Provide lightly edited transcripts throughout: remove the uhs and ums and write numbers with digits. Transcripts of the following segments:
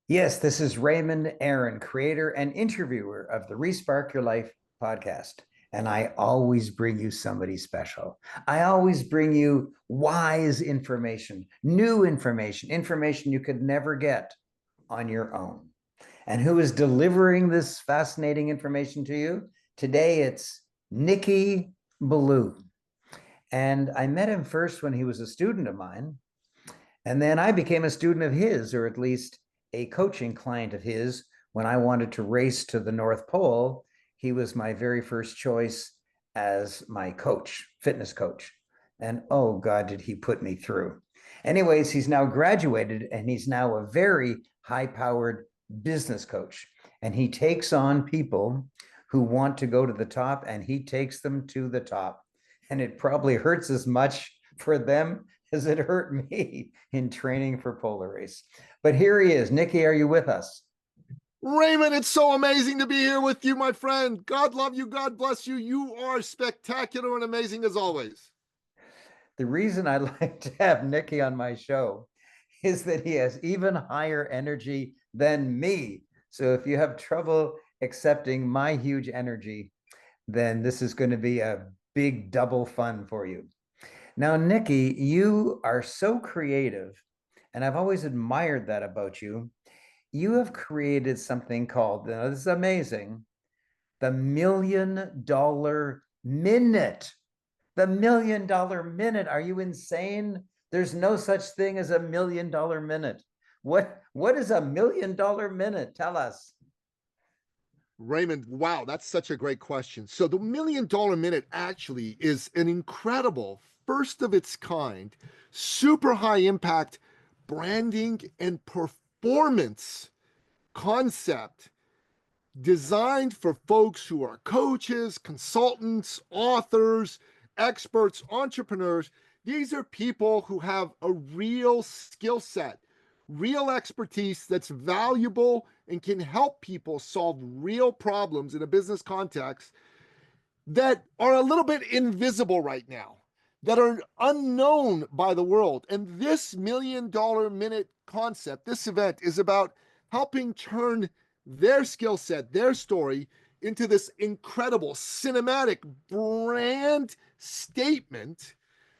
Yes, this is Raymond Aaron, creator and interviewer of the Respark Your Life podcast. And I always bring you somebody special. I always bring you wise information, new information, information you could never get on your own. And who is delivering this fascinating information to you? Today it's Nikki Ballou. And I met him first when he was a student of mine. And then I became a student of his, or at least a coaching client of his, when I wanted to race to the North Pole. He was my very first choice as my coach, fitness coach. And oh God, did he put me through. Anyways, he's now graduated and he's now a very high powered business coach. And he takes on people who want to go to the top and he takes them to the top. And it probably hurts as much for them as it hurt me in training for polar race. But here he is. Nikki, are you with us? Raymond, it's so amazing to be here with you, my friend. God love you. God bless you. You are spectacular and amazing as always. The reason I like to have Nikki on my show is that he has even higher energy than me. So if you have trouble accepting my huge energy, then this is going to be a big double fun for you. Now, Nikki, you are so creative, and I've always admired that about you. You have created something called, now this is amazing, the $1 million minute. The $1 million minute. Are you insane? There's no such thing as a $1 million minute. What is a $1 million minute? Tell us. Raymond, wow, that's such a great question. So, the $1 million minute actually is an incredible, first of its kind, super high impact branding and performance concept designed for folks who are coaches, consultants, authors, experts, entrepreneurs. These are people who have a real skill set, real expertise that's valuable and can help people solve real problems in a business context that are a little bit invisible right now, that are unknown by the world. And this $1 million minute concept, this event is about helping turn their skill set, their story into this incredible cinematic brand statement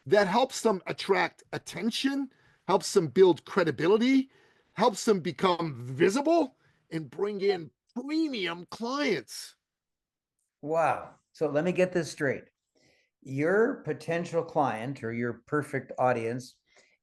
that helps them attract attention, helps them build credibility, helps them become visible, and bring in premium clients. Wow. So let me get this straight. Your potential client or your perfect audience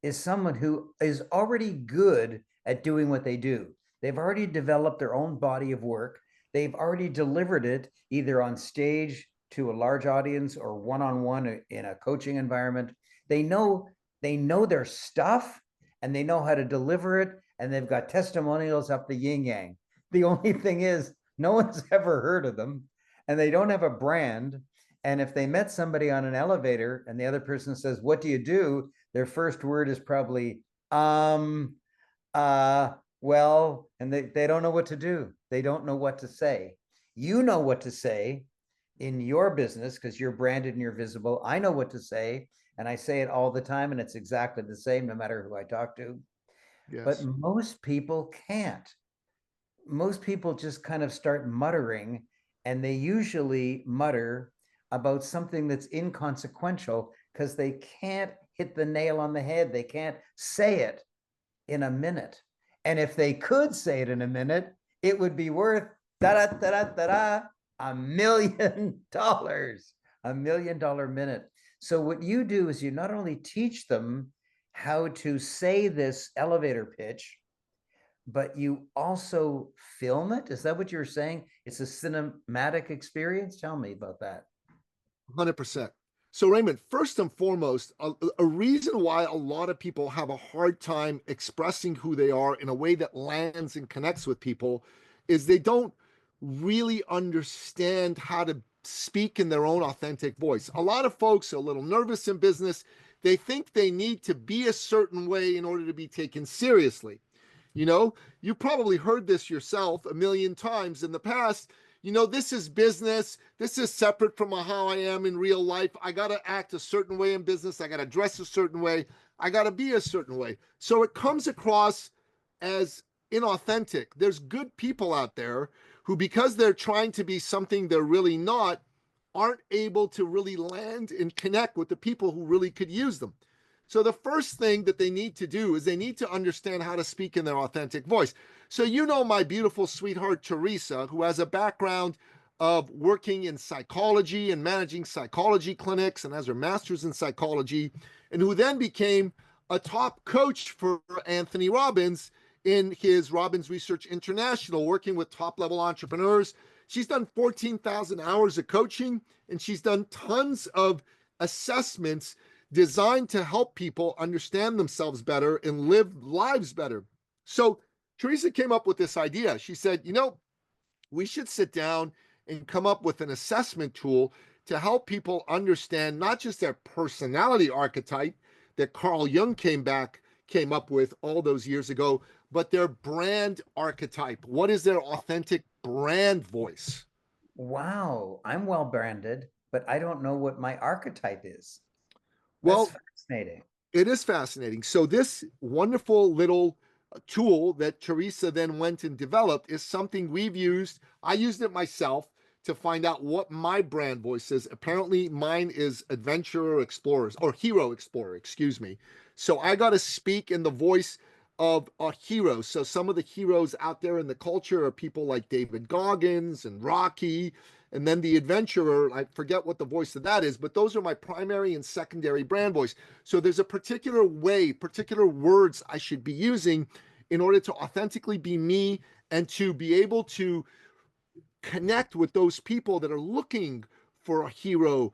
is someone who is already good at doing what they do. They've already developed their own body of work. They've already delivered it either on stage to a large audience or one-on-one in a coaching environment. They know their stuff and they know how to deliver it, and they've got testimonials up the yin yang. The only thing is, no one's ever heard of them, and they don't have a brand. And if they met somebody on an elevator and the other person says, "What do you do?" Their first word is probably, well, and they don't know what to do. They don't know what to say. You know what to say in your business because you're branded and you're visible. I know what to say, and I say it all the time, and it's exactly the same no matter who I talk to. But Yes. most people can't. Most people just kind of start muttering, and they usually mutter about something that's inconsequential because they can't hit the nail on the head. They can't say it in a minute. And if they could say it in a minute, it would be worth da da da da da $1 million, $1 million minute. So what you do is you not only teach them how to say this elevator pitch, but you also film it. Is that what you're saying? It's a cinematic experience. Tell me about that. 100%. So, Raymond, first and foremost, a reason why a lot of people have a hard time expressing who they are in a way that lands and connects with people is they don't really understand how to speak in their own authentic voice. A lot of folks are a little nervous in business. They think they need to be a certain way in order to be taken seriously. You probably heard this yourself a million times in the past. This is business. This is separate from how I am in real life. I got to act a certain way in business. I got to dress a certain way. I got to be a certain way. So it comes across as inauthentic. There's good people out there who, because they're trying to be something they're really not, aren't able to really land and connect with the people who really could use them. So the first thing that they need to do is they need to understand how to speak in their authentic voice. So you know my beautiful sweetheart Teresa, who has a background of working in psychology and managing psychology clinics and has her master's in psychology, and who then became a top coach for Anthony Robbins in his Robbins Research International, working with top level entrepreneurs. She's done 14,000 hours of coaching, and she's done tons of assessments designed to help people understand themselves better and live lives better. So Teresa came up with this idea. She said, we should sit down and come up with an assessment tool to help people understand not just their personality archetype that Carl Jung came up with all those years ago, but their brand archetype. What is their authentic brand voice? Wow, I'm well branded, but I don't know what my archetype is. That's Well, fascinating. it is fascinating. So this wonderful little tool that Teresa then went and developed is something we've used. I used it myself to find out what my brand voice is. Apparently mine is adventurer explorers or hero explorer, excuse me. So I got to speak in the voice of a hero. So some of the heroes out there in the culture are people like David Goggins and Rocky. And then the adventurer, I forget what the voice of that is, but those are my primary and secondary brand voice. So there's a particular way, particular words I should be using in order to authentically be me and to be able to connect with those people that are looking for a hero,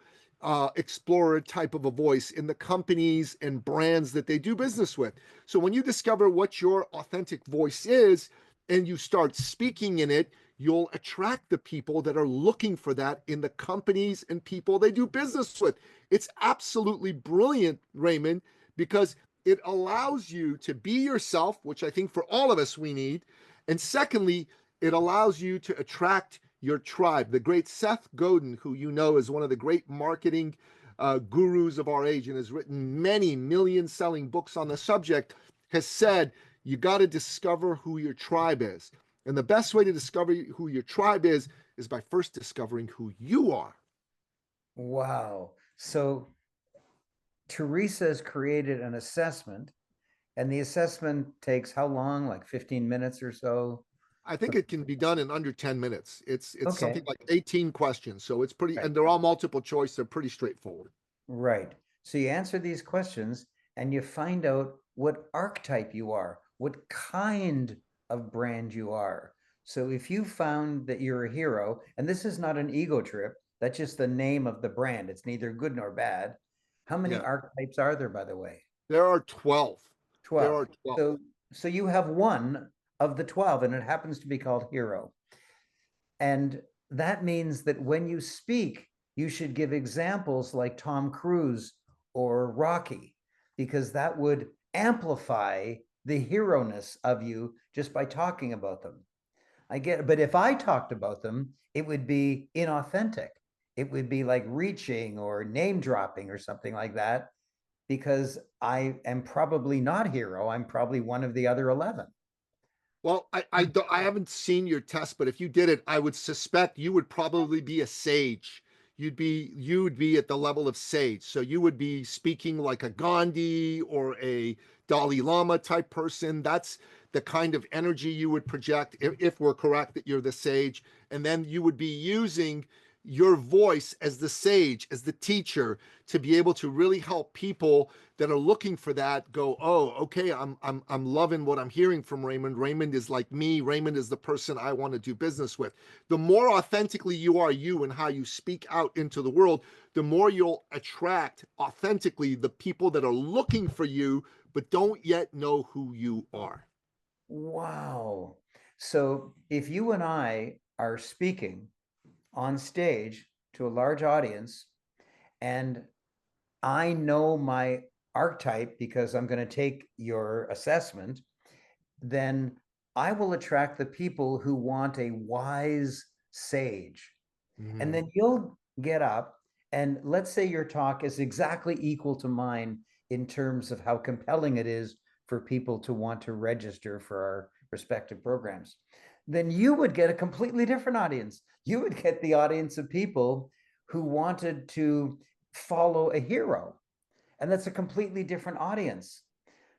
explorer type of a voice in the companies and brands that they do business with. So when you discover what your authentic voice is and you start speaking in it, you'll attract the people that are looking for that in the companies and people they do business with. It's absolutely brilliant, Raymond, because it allows you to be yourself, which I think for all of us we need. And secondly, it allows you to attract your tribe. The great Seth Godin, who you know is one of the great marketing gurus of our age and has written many million selling books on the subject, has said, you got to discover who your tribe is. And the best way to discover who your tribe is by first discovering who you are. Wow. So Teresa's created an assessment, and the assessment takes how long? Like 15 minutes or so? I think it can be done in under 10 minutes. It's something Okay. like 18 questions. So it's pretty, Right. and they're all multiple choice. They're pretty straightforward. Right. So you answer these questions and you find out what archetype you are, what kind of brand you are. So if you found that you're a hero, and this is not an ego trip, that's just the name of the brand. It's neither good nor bad. How many Yeah. archetypes are there, by the way? There are 12. There 12. are 12. So you have one of the 12, and it happens to be called hero. And that means that when you speak, you should give examples like Tom Cruise or Rocky, because that would amplify the hero ness of you just by talking about them. I get it. But if I talked about them, it would be inauthentic. It would be like reaching or name dropping or something like that, because I am probably not hero. I'm probably one of the other 11. Well, I haven't seen your test, but if you did it, I would suspect you would probably be a sage. You would be at the level of sage. So you would be speaking like a Gandhi or a Dalai Lama type person. That's the kind of energy you would project if we're correct that you're the sage. And then you would be using your voice as the sage, as the teacher, to be able to really help people that are looking for that go, oh, okay, I'm loving what I'm hearing from Raymond. Raymond is like me. Raymond is the person I want to do business with. The more authentically you are you and how you speak out into the world, the more you'll attract authentically the people that are looking for you but don't yet know who you are. Wow. So if you and I are speaking on stage to a large audience, and I know my archetype because I'm going to take your assessment, then I will attract the people who want a wise sage. And Mhm. then you'll get up, and let's say your talk is exactly equal to mine in terms of how compelling it is for people to want to register for our respective programs, then you would get a completely different audience. You would get the audience of people who wanted to follow a hero. And that's a completely different audience.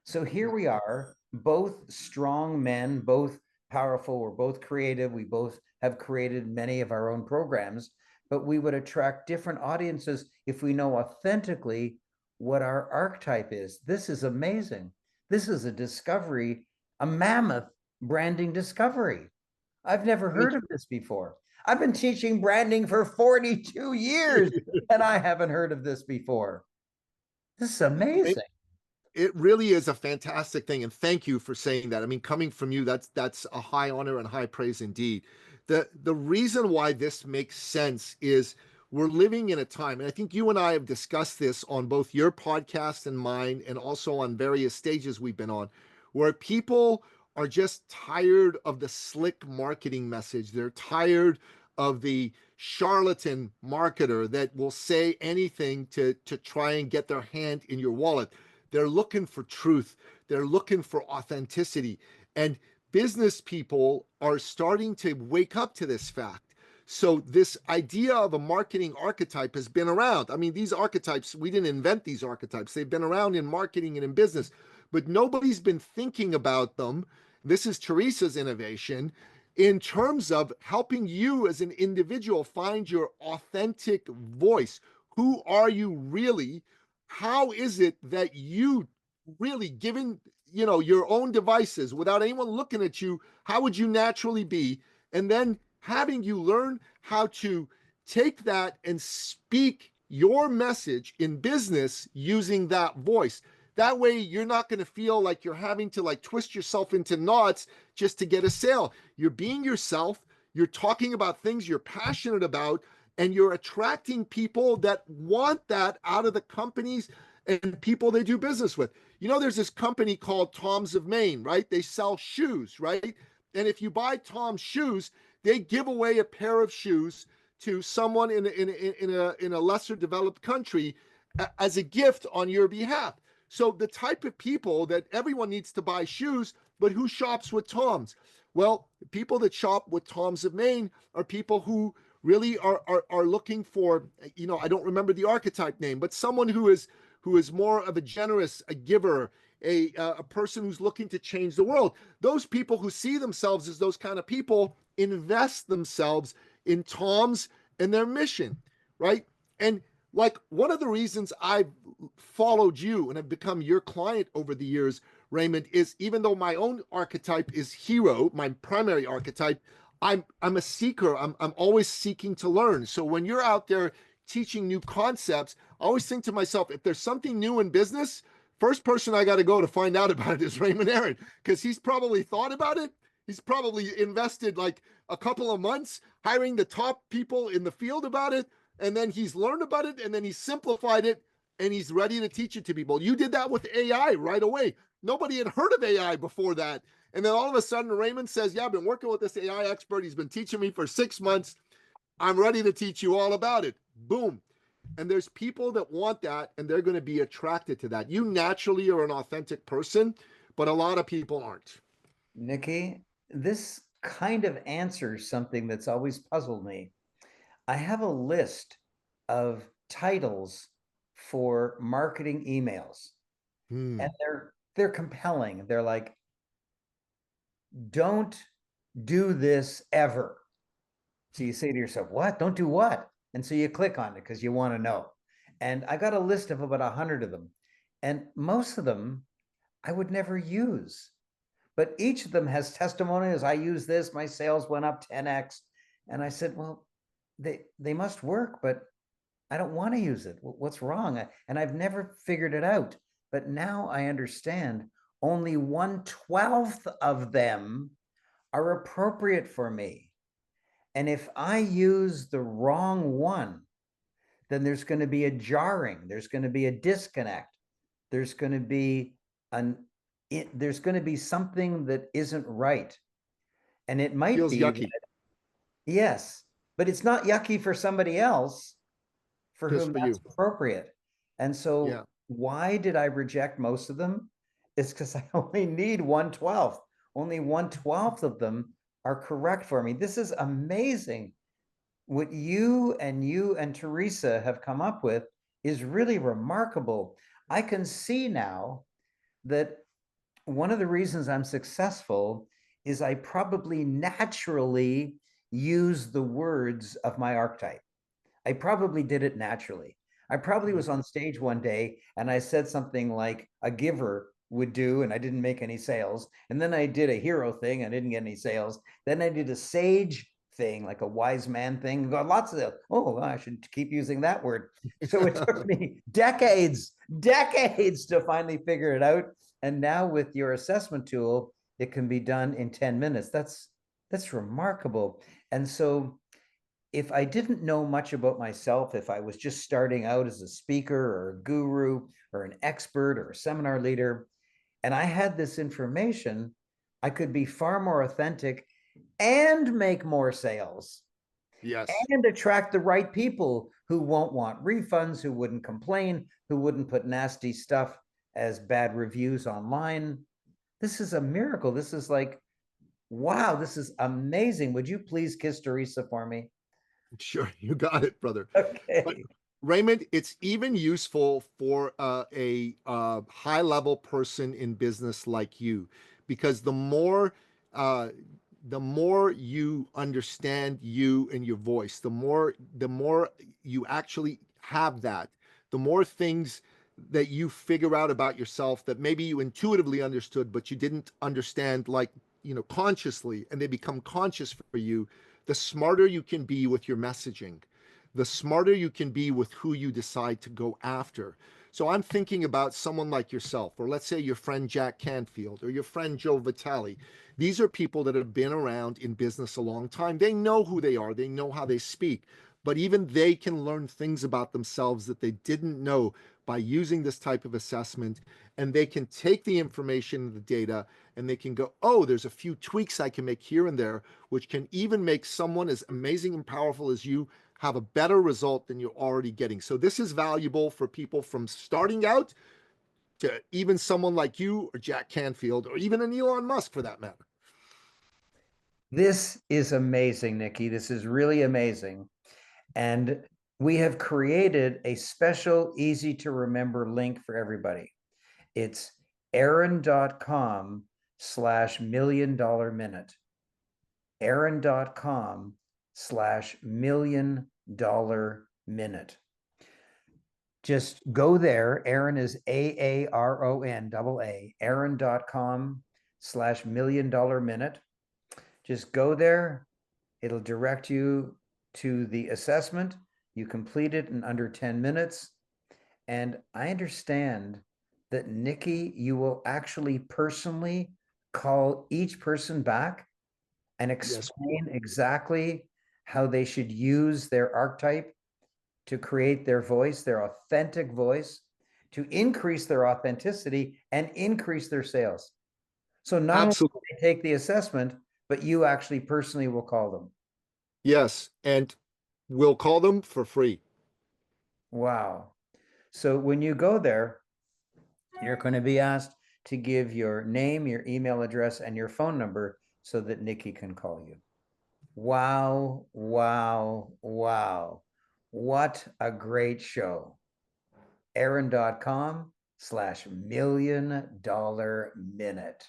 So here we are, both strong men, both powerful, we're both creative, we both have created many of our own programs, but we would attract different audiences if we know authentically what our archetype is. This is amazing. This is a discovery, a mammoth branding discovery. I've never Thank heard of this before. I've been teaching branding for 42 years you. and I haven't heard of this before. This is amazing. It really is a fantastic thing, and thank you for saying that. I mean, coming from you, that's a high honor and high praise indeed. The reason why this makes sense is we're living in a time, and I think you and I have discussed this on both your podcast and mine, and also on various stages we've been on, where people are just tired of the slick marketing message. They're tired of the charlatan marketer that will say anything to try and get their hand in your wallet. They're looking for truth. They're looking for authenticity. And business people are starting to wake up to this fact. So, this idea of a marketing archetype has been around. I mean, these archetypes, we didn't invent these archetypes, they've been around in marketing and in business, but nobody's been thinking about them. This is Teresa's innovation in terms of helping you as an individual find your authentic voice. Who are you really? How is it that you really, given your own devices without anyone looking at you, how would you naturally be? And then having you learn how to take that and speak your message in business using that voice. That way you're not going to feel like you're having to like twist yourself into knots just to get a sale. You're being yourself, you're talking about things you're passionate about, and you're attracting people that want that out of the companies and people they do business with. There's this company called Tom's of Maine, right? They sell shoes, right? And if you buy Tom's shoes, they give away a pair of shoes to someone in a lesser developed country as a gift on your behalf. So the type of people that everyone needs to buy shoes, but who shops with Tom's? Well, people that shop with Tom's of Maine are people who really are looking for, I don't remember the archetype name, but someone who is more of a generous, a giver, a person who's looking to change the world. Those people who see themselves as those kind of people invest themselves in Tom's and their mission, right? And like one of the reasons I've followed you and have become your client over the years, Raymond, is even though my own archetype is hero, my primary archetype, I'm a seeker. I'm always seeking to learn. So when you're out there teaching new concepts, I always think to myself, if there's something new in business, first person I got to go to find out about it is Raymond Aaron, because he's probably thought about it. He's probably invested like a couple of months hiring the top people in the field about it, and then he's learned about it, and then he's simplified it, and he's ready to teach it to people. You did that with AI right away. Nobody had heard of AI before that. And then all of a sudden, Raymond says, yeah, I've been working with this AI expert. He's been teaching me for 6 months. I'm ready to teach you all about it. Boom. And there's people that want that, and they're going to be attracted to that. You naturally are an authentic person, but a lot of people aren't. Nikki, this kind of answers something that's always puzzled me. I have a list of titles for marketing emails, and they're compelling. They're like, don't do this ever. So you say to yourself, what? Don't do what? And so you click on it because you want to know. And I got a list of about 100 of them. And most of them I would never use. But each of them has testimonials. I use this, my sales went up 10x. And I said, well, they must work, but I don't want to use it. What's wrong? And I've never figured it out. But now I understand only 1/12 of them are appropriate for me. And if I use the wrong one, then there's going to be a jarring, there's going to be a disconnect, there's going to be there's going to be something that isn't right. And it might Feels be yucky. yes, but it's not yucky for somebody else for Just whom for that's you. appropriate. And Yeah. so why did I reject most of them? It's because I only need 1/12. only 1/12 of them are correct for me. This is amazing. What you and Teresa have come up with is really remarkable. I can see now that one of the reasons I'm successful is I probably naturally use the words of my archetype. I probably did it naturally. I probably was on stage one day and I said something like a giver would do, and I didn't make any sales. And then I did a hero thing, I didn't get any sales. Then I did a sage thing, like a wise man thing. Got lots of them. Oh, I should keep using that word. So it took me decades to finally figure it out. And now with your assessment tool, it can be done in 10 minutes. That's remarkable. And so if I didn't know much about myself, if I was just starting out as a speaker or a guru or an expert or a seminar leader, and I had this information, I could be far more authentic and make more sales Yes. and attract the right people who won't want refunds, who wouldn't complain, who wouldn't put nasty stuff as bad reviews online. This is a miracle. This is like, wow, this is amazing. Would you please kiss Teresa for me? Sure, you got it, brother. But Okay. Raymond, it's even useful for a high level person in business like you, because uh, the more you understand you and your voice, the more you actually have that, the more things that you figure out about yourself that maybe you intuitively understood, but you didn't understand, like, consciously, and they become conscious for you, the smarter you can be with your messaging, the smarter you can be with who you decide to go after. So I'm thinking about someone like yourself, or let's say your friend Jack Canfield, or your friend Joe Vitale. These are people that have been around in business a long time. They know who they are, they know how they speak, but even they can learn things about themselves that they didn't know by using this type of assessment. And they can take the information, the data, and they can go, oh, there's a few tweaks I can make here and there, which can even make someone as amazing and powerful as you have a better result than you're already getting. So this is valuable for people from starting out to even someone like you or Jack Canfield or even an Elon Musk for that matter. This is amazing, Nikki. This is really amazing. And we have created a special, easy to remember link for everybody. It's aaron.com/$1,000,000 aaron.com/$1,000,000. Just go there. Aaron is AARON, aaron.com/$1,000,000. Just go there. It'll direct you to the assessment. You complete it in under 10 minutes. And I understand that, Nikki, you will actually personally call each person back and Yes. explain exactly how they should use their archetype to create their voice, their authentic voice, to increase their authenticity and increase their sales. So not only do Absolutely. they take the assessment, but you actually personally will call them. Yes. And we'll call them for free. Wow. So when you go there, you're going to be asked to give your name, your email address, and your phone number so that Nikki can call you. Wow, wow, wow. What a great show. Aaron.com/$1,000,000 minute.